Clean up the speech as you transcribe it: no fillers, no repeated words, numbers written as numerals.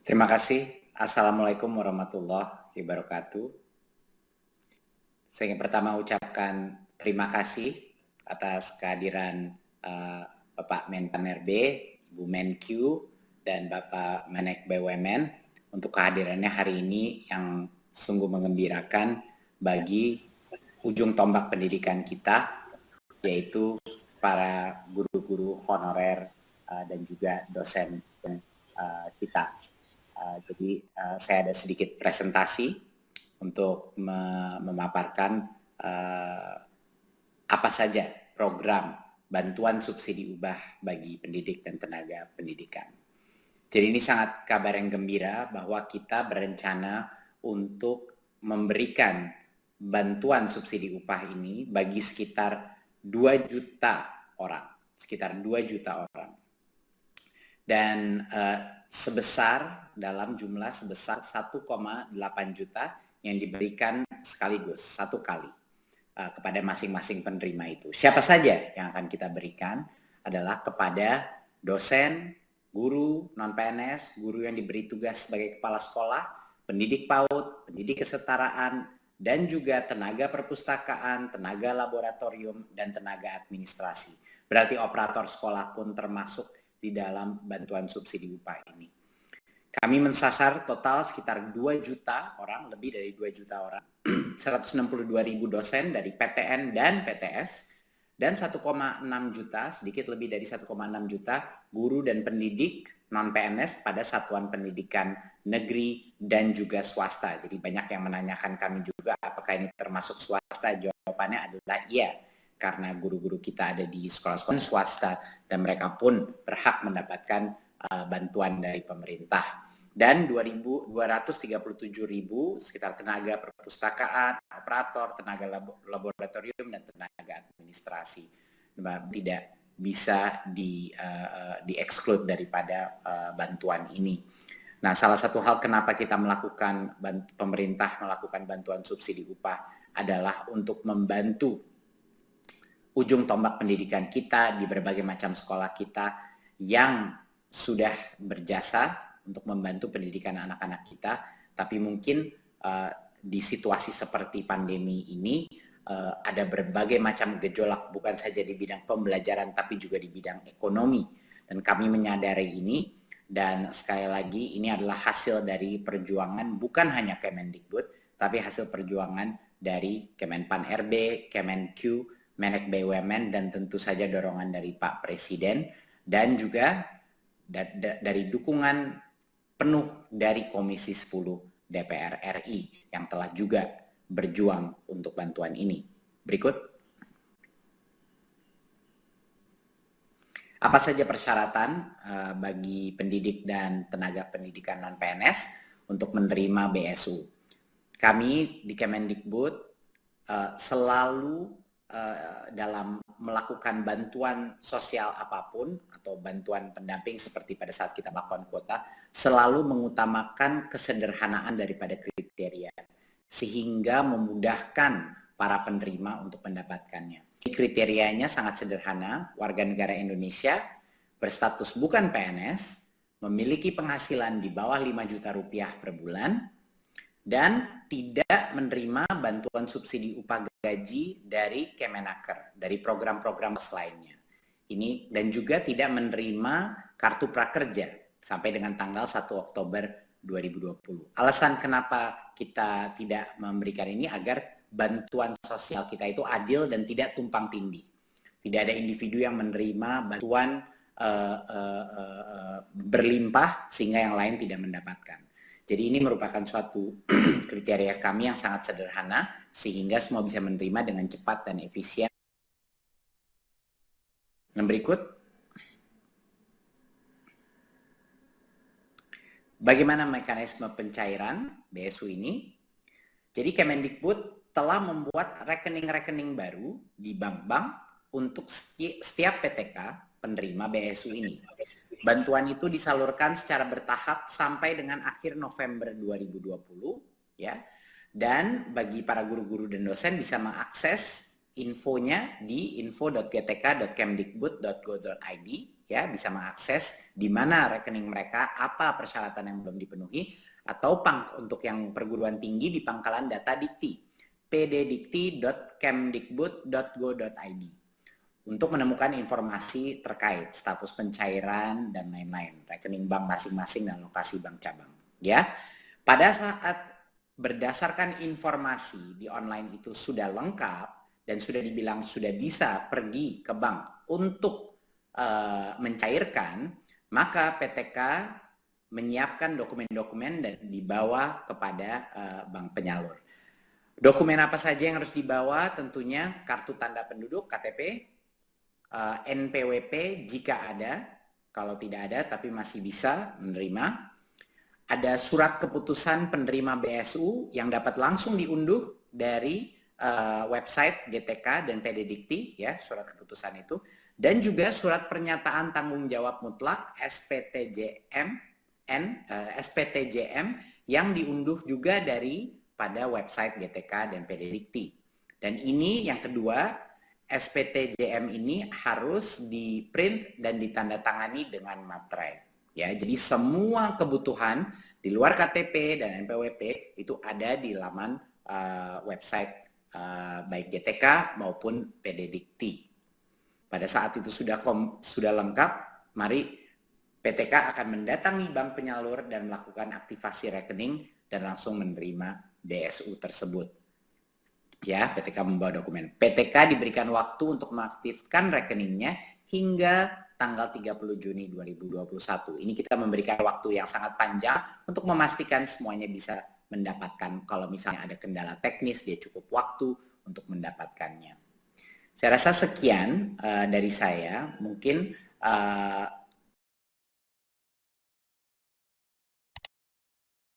Terima kasih. Assalamualaikum warahmatullahi wabarakatuh. Saya ingin pertama ucapkan terima kasih atas kehadiran Bapak Menpan RB, Ibu Menkyu, dan Bapak Menek BUMN untuk kehadirannya hari ini yang sungguh mengembirakan bagi ujung tombak pendidikan kita, yaitu para guru-guru honorer dan juga dosen kita. Jadi saya ada sedikit presentasi untuk memaparkan apa saja program bantuan subsidi upah bagi pendidik dan tenaga pendidikan. Jadi ini sangat kabar yang gembira bahwa kita berencana untuk memberikan bantuan subsidi upah ini bagi sekitar 2 juta orang. Dan sebesar dalam jumlah sebesar 1,8 juta yang diberikan sekaligus satu kali kepada masing-masing penerima itu. Siapa saja yang akan kita berikan adalah kepada dosen, guru, non-PNS, guru yang diberi tugas sebagai kepala sekolah, pendidik PAUD, pendidik kesetaraan, dan juga tenaga perpustakaan, tenaga laboratorium, dan tenaga administrasi. Berarti operator sekolah pun termasuk di dalam bantuan subsidi upah ini. Kami mensasar total sekitar 2 juta orang, lebih dari 2 juta orang, 162.000 dosen dari PTN dan PTS, dan 1,6 juta, sedikit lebih dari 1,6 juta guru dan pendidik non-PNS pada satuan pendidikan negeri dan juga swasta. Jadi banyak yang menanyakan kami juga apakah ini termasuk swasta. Jawabannya adalah iya, karena guru-guru kita ada di sekolah-sekolah swasta dan mereka pun berhak mendapatkan bantuan dari pemerintah. Dan 237.000 sekitar tenaga perpustakaan, operator, tenaga laboratorium, dan tenaga administrasi tidak bisa di-exclude daripada bantuan ini. Nah, salah satu hal kenapa kita pemerintah melakukan bantuan subsidi upah adalah untuk membantu ujung tombak pendidikan kita di berbagai macam sekolah kita yang sudah berjasa untuk membantu pendidikan anak-anak kita, tapi mungkin di situasi seperti pandemi ini ada berbagai macam gejolak, bukan saja di bidang pembelajaran tapi juga di bidang ekonomi, dan kami menyadari ini. Dan sekali lagi ini adalah hasil dari perjuangan bukan hanya Kemendikbud, tapi hasil perjuangan dari Kemenpan RB, Kemenkyu, Menek BUMN, dan tentu saja dorongan dari Pak Presiden, dan juga dari dukungan penuh dari Komisi 10 DPR RI yang telah juga berjuang untuk bantuan ini. Berikut. Apa saja persyaratan bagi pendidik dan tenaga pendidikan non-PNS untuk menerima BSU? Kami di Kemendikbud selalu dalam melakukan bantuan sosial apapun atau bantuan pendamping seperti pada saat kita melakukan kuota, selalu mengutamakan kesederhanaan daripada kriteria sehingga memudahkan para penerima untuk mendapatkannya. Kriterianya sangat sederhana: warga negara Indonesia, berstatus bukan PNS, memiliki penghasilan di bawah 5 juta rupiah per bulan, dan tidak menerima bantuan subsidi upah gaji dari Kemenaker, dari program-program lainnya. Ini dan juga tidak menerima kartu prakerja sampai dengan tanggal 1 Oktober 2020. Alasan kenapa kita tidak memberikan ini agar bantuan sosial kita itu adil dan tidak tumpang tindih. Tidak ada individu yang menerima bantuan berlimpah sehingga yang lain tidak mendapatkan. Jadi ini merupakan suatu kriteria kami yang sangat sederhana sehingga semua bisa menerima dengan cepat dan efisien. Yang berikut. Bagaimana mekanisme pencairan BSU ini? Jadi Kemendikbud telah membuat rekening-rekening baru di bank-bank untuk setiap PTK penerima BSU ini. Bantuan itu disalurkan secara bertahap sampai dengan akhir November 2020, ya. Dan bagi para guru-guru dan dosen bisa mengakses infonya di info.gtk.kemdikbud.go.id, ya, bisa mengakses di mana rekening mereka, apa persyaratan yang belum dipenuhi, atau untuk yang perguruan tinggi di pangkalan data Dikti, pddikti.kemdikbud.go.id, untuk menemukan informasi terkait status pencairan dan lain-lain, rekening bank masing-masing dan lokasi bank cabang. Ya, pada saat berdasarkan informasi di online itu sudah lengkap dan sudah dibilang sudah bisa pergi ke bank untuk mencairkan, maka PTK menyiapkan dokumen-dokumen dan dibawa kepada bank penyalur. Dokumen apa saja yang harus dibawa? Tentunya kartu tanda penduduk, KTP, NPWP jika ada, kalau tidak ada tapi masih bisa menerima. Ada surat keputusan penerima BSU yang dapat langsung diunduh dari website GTK dan PD Dikti, ya, surat keputusan itu, dan juga surat pernyataan tanggung jawab mutlak SPTJM yang diunduh juga dari pada website GTK dan PD Dikti. Dan ini yang kedua, SPTJM ini harus di-print dan ditandatangani dengan materai. Ya, jadi semua kebutuhan di luar KTP dan NPWP itu ada di laman website baik GTK maupun PD Dikti. Pada saat itu sudah lengkap, mari PTK akan mendatangi bank penyalur dan melakukan aktivasi rekening dan langsung menerima BSU tersebut. Ya, PTK membawa dokumen. PTK diberikan waktu untuk mengaktifkan rekeningnya hingga tanggal 30 Juni 2021. Ini kita memberikan waktu yang sangat panjang untuk memastikan semuanya bisa mendapatkan. Kalau misalnya ada kendala teknis, dia cukup waktu untuk mendapatkannya. Saya rasa sekian dari saya. Mungkin